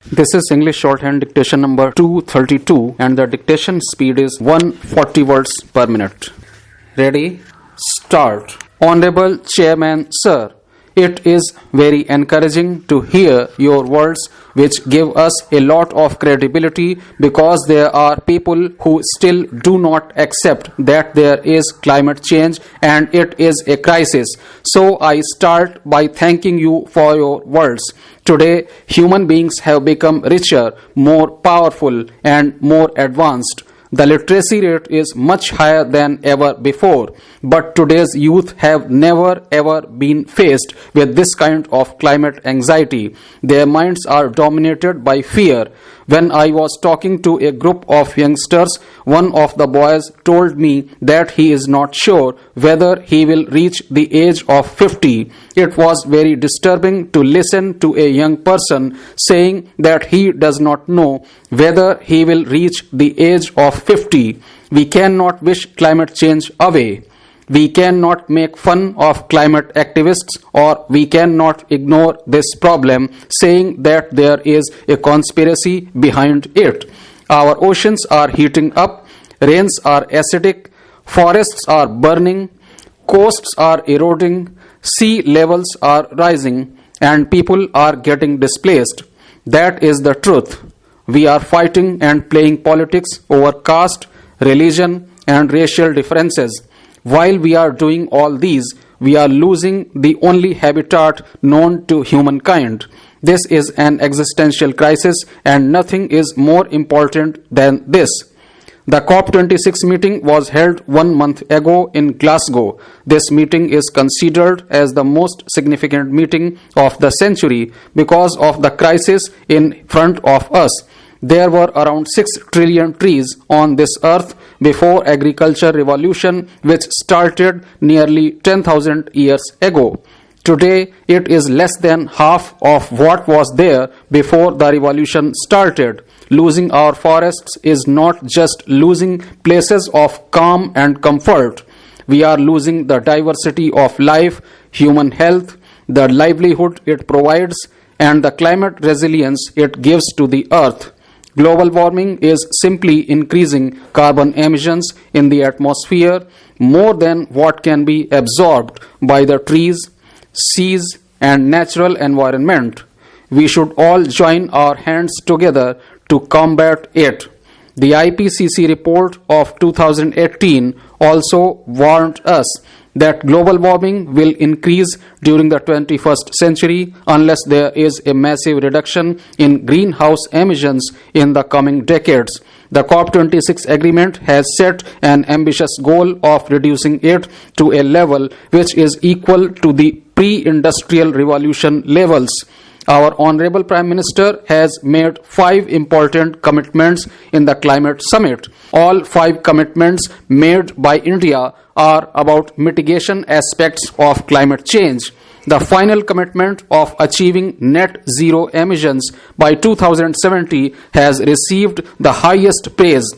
This is English shorthand dictation number 232 and the dictation speed is 140 words per minute. Ready? Start. Honorable Chairman, Sir, it is very encouraging to hear your words which give us a lot of credibility because there are people who still do not accept that there is climate change and it is a crisis. So I start by thanking you for your words. Today, human beings have become richer, more powerful and more advanced. The literacy rate is much higher than ever before, but today's youth have never ever been faced with this kind of climate anxiety. Their minds are dominated by fear. When I was talking to a group of youngsters, one of the boys told me that he is not sure whether he will reach the age of 50. It was very disturbing to listen to a young person saying that he does not know whether he will reach the age of 50. We cannot wish climate change away. We cannot make fun of climate activists, or we cannot ignore this problem saying that there is a conspiracy behind it. Our oceans are heating up, rains are acidic, forests are burning, coasts are eroding, sea levels are rising, and people are getting displaced. That is the truth. We are fighting and playing politics over caste, religion, and racial differences. While we are doing all these, we are losing the only habitat known to humankind. This is an existential crisis and nothing is more important than this. The COP26 meeting was held 1 month ago in Glasgow. This meeting is considered as the most significant meeting of the century because of the crisis in front of us. There were around 6 trillion trees on this earth before agriculture revolution which started nearly 10,000 years ago. Today it is less than half of what was there before the revolution started. Losing our forests is not just losing places of calm and comfort. We are losing the diversity of life, human health, the livelihood it provides, and the climate resilience it gives to the earth. Global warming is simply increasing carbon emissions in the atmosphere more than what can be absorbed by the trees, seas, and natural environment. We should all join our hands together to combat it. The IPCC report of 2018 also warned us that global warming will increase during the 21st century unless there is a massive reduction in greenhouse emissions in the coming decades. The COP26 agreement has set an ambitious goal of reducing it to a level which is equal to the pre-industrial revolution levels. Our Honorable Prime Minister has made 5 important commitments in the Climate Summit. All 5 commitments made by India are about mitigation aspects of climate change. The final commitment of achieving net zero emissions by 2070 has received the highest praise.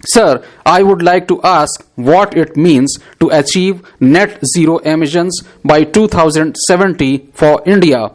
Sir, I would like to ask what it means to achieve net zero emissions by 2070 for India.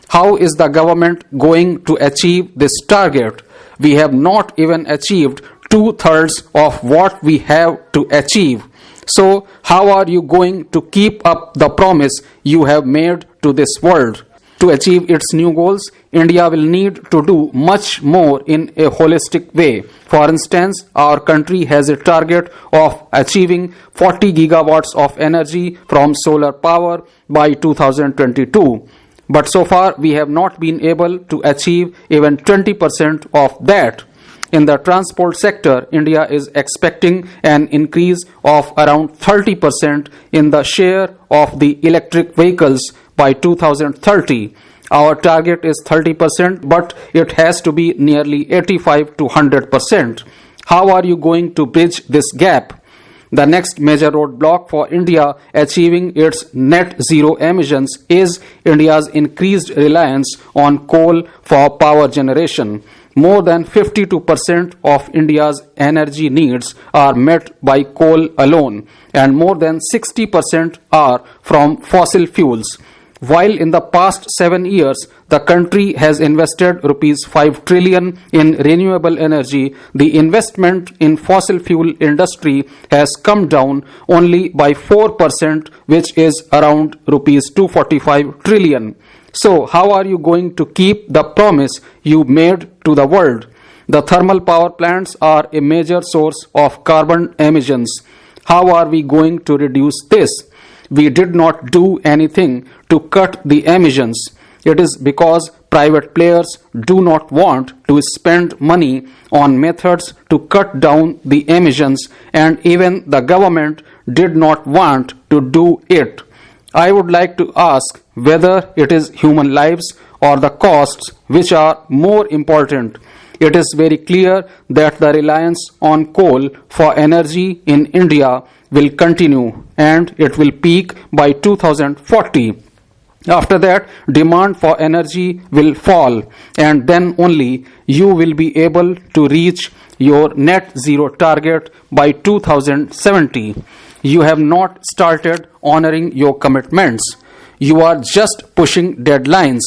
How is the government going to achieve this target? We have not even achieved 2/3 of what we have to achieve. So, how are you going to keep up the promise you have made to this world? To achieve its new goals, India will need to do much more in a holistic way. For instance, our country has a target of achieving 40 gigawatts of energy from solar power by 2022. But so far, we have not been able to achieve even 20% of that. In the transport sector, India is expecting an increase of around 30% in the share of the electric vehicles by 2030. Our target is 30%, but it has to be nearly 85 to 100%. How are you going to bridge this gap? The next major roadblock for India achieving its net zero emissions is India's increased reliance on coal for power generation. More than 52% of India's energy needs are met by coal alone, and more than 60% are from fossil fuels. While in the past 7 years, the country has invested rupees 5 trillion in renewable energy, the investment in fossil fuel industry has come down only by 4%, which is around rupees 245 trillion. So, how are you going to keep the promise you made to the world? The thermal power plants are a major source of carbon emissions. How are we going to reduce this? We did not do anything to cut the emissions. It is because private players do not want to spend money on methods to cut down the emissions, and even the government did not want to do it. I would like to ask whether it is human lives or the costs which are more important. It is very clear that the reliance on coal for energy in India will continue and it will peak by 2040. After that, demand for energy will fall, and then only you will be able to reach your net zero target by 2070. You have not started honoring your commitments. You are just pushing deadlines.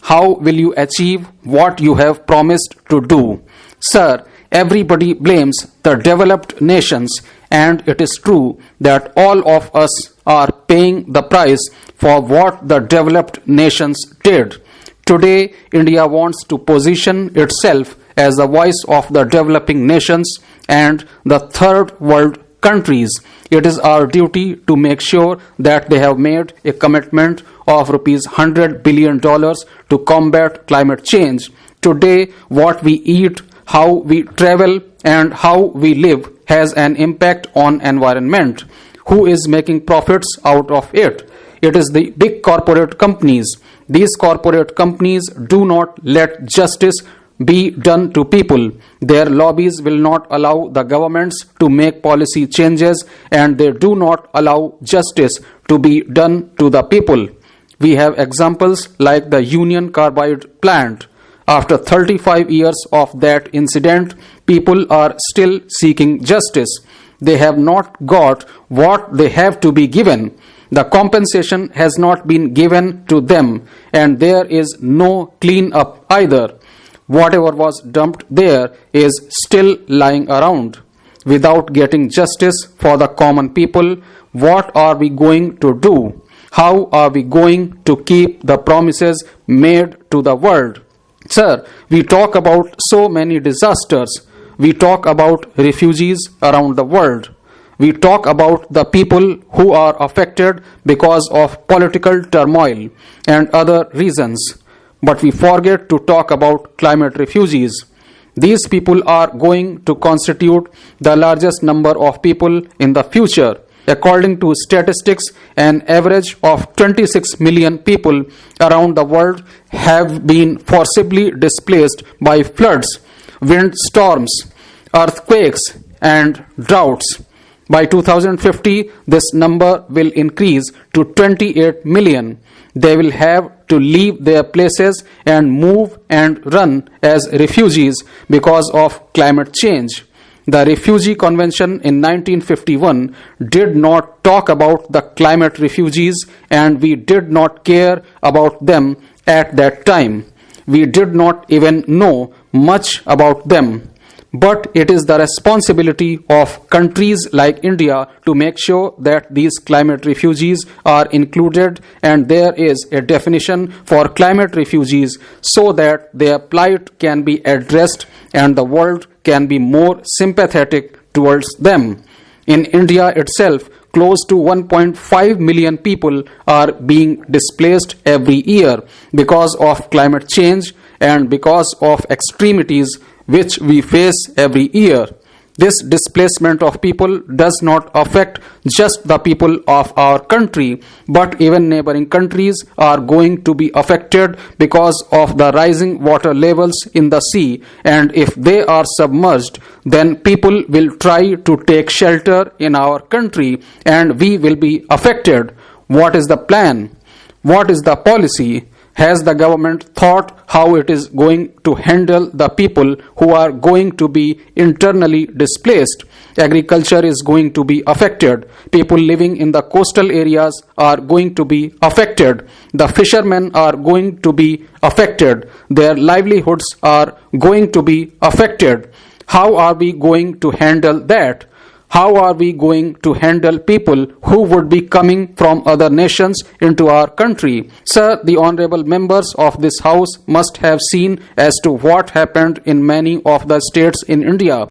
How will you achieve what you have promised to do? Sir, everybody blames the developed nations, and it is true that all of us are paying the price for what the developed nations did. Today, India wants to position itself as the voice of the developing nations and the third world countries. It is our duty to make sure that they have made a commitment of rupees $100 billion to combat climate change. Today, what we eat, how we travel, and how we live has an impact on environment. Who is making profits out of it? It is the big corporate companies. These corporate companies do not let justice be done to people. Their lobbies will not allow the governments to make policy changes, and they do not allow justice to be done to the people. We have examples like the Union Carbide plant. After 35 years of that incident, people are still seeking justice. They have not got what they have to be given. The compensation has not been given to them, and there is no clean up either. Whatever was dumped there is still lying around. Without getting justice for the common people, what are we going to do? How are we going to keep the promises made to the world? Sir, we talk about so many disasters. We talk about refugees around the world. We talk about the people who are affected because of political turmoil and other reasons. But we forget to talk about climate refugees. These people are going to constitute the largest number of people in the future. According to statistics, an average of 26 million people around the world have been forcibly displaced by floods, windstorms, earthquakes, and droughts. By 2050, this number will increase to 28 million. They will have to leave their places and move and run as refugees because of climate change. The Refugee Convention in 1951 did not talk about the climate refugees, and we did not care about them at that time. We did not even know much about them. But it is the responsibility of countries like India to make sure that these climate refugees are included, and there is a definition for climate refugees so that their plight can be addressed and the world can be more sympathetic towards them. In India itself, close to 1.5 million people are being displaced every year because of climate change and because of extremities which we face every year. This displacement of people does not affect just the people of our country, but even neighboring countries are going to be affected because of the rising water levels in the sea, and if they are submerged, then people will try to take shelter in our country and we will be affected. What is the plan? What is the policy? Has the government thought how it is going to handle the people who are going to be internally displaced? Agriculture is going to be affected. People living in the coastal areas are going to be affected. The fishermen are going to be affected. Their livelihoods are going to be affected. How are we going to handle that? How are we going to handle people who would be coming from other nations into our country? Sir, the honorable members of this house must have seen as to what happened in many of the states in India.